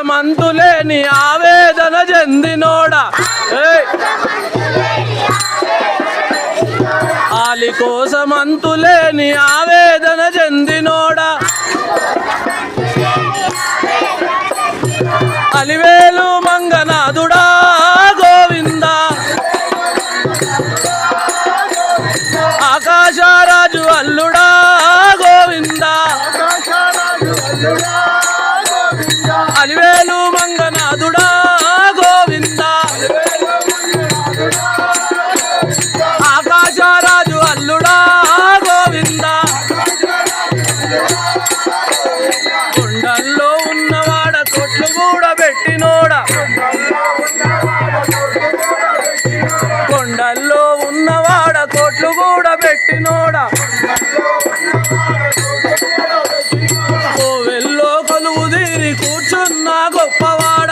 మంతులేని ఆవేదన చెందినోడా ఆలి కోసమంతులేని ఆవేదన చెందినోడా అలివేలు మంగనాథుడా గోవిందా ఆకాశరాజు అల్లుడా గోవిందా అలివేలు మంగనాథుడా గోవిందా ఆకాశరాజు అల్లుడా గోవిందా కొండల్లో ఉన్నవాడ కొట్లు కూడా పెట్టినోడా కొండల్లో ఉన్నవాడ కోట్లు కూడా పెట్టినోడా కోవెల్లో కొలువు తీరి కూర్చున్న గొప్పవాడ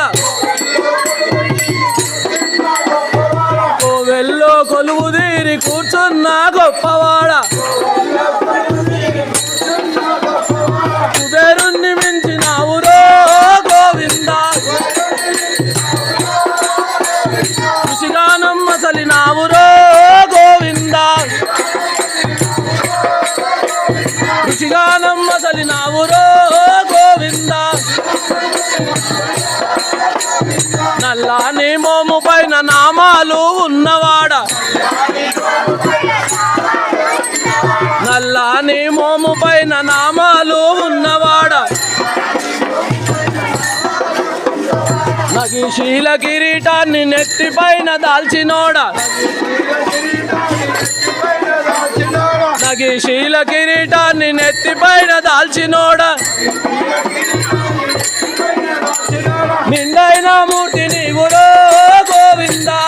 కోవెల్లో కొలువు తీరి కూర్చున్న గొప్పవాడ కుబేరుణ్ణి మించినావురో గోవిందా కృషిగానం మసలినావురో గోవిందా కృషిగానం మసలినావురో గోవిందా నల్లాని మోము పైన నామాలు ఉన్నవాడ నల్లాని మోము పైన నామాలు ఉన్నవాడ నగిశీల కిరీటాన్ని నెత్తి పైన దాల్చినోడా నగిశీల కిరీటాన్ని నెత్తి పైన దాల్చినోడా నిండైన మూర్తి నీవురో గోవిందా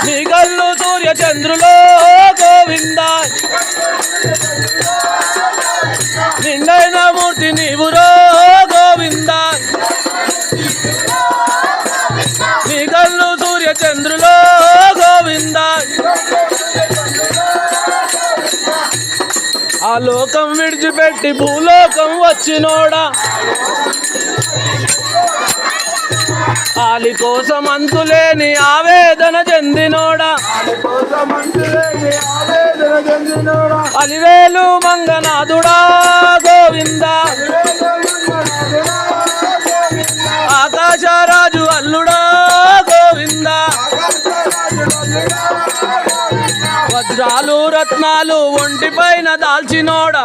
నీ కళ్ళు సూర్య చంద్రులో గోవిందా నిండైన మూర్తి నీవురో గోవిందా నీ కళ్ళు సూర్య చంద్రులో గోవిందా ఆ లోకం విడిచిపెట్టి భూలోకం వచ్చినోడా ఆలి కోసం అంతులేని ఆవేదన చెందినోడా అలివేలు మంగనాథుడా గోవిందా ఆకాశరాజు అల్లుడా గోవిందా వజ్రాలు రత్నాలు ఒంటి పైన దాల్చినోడా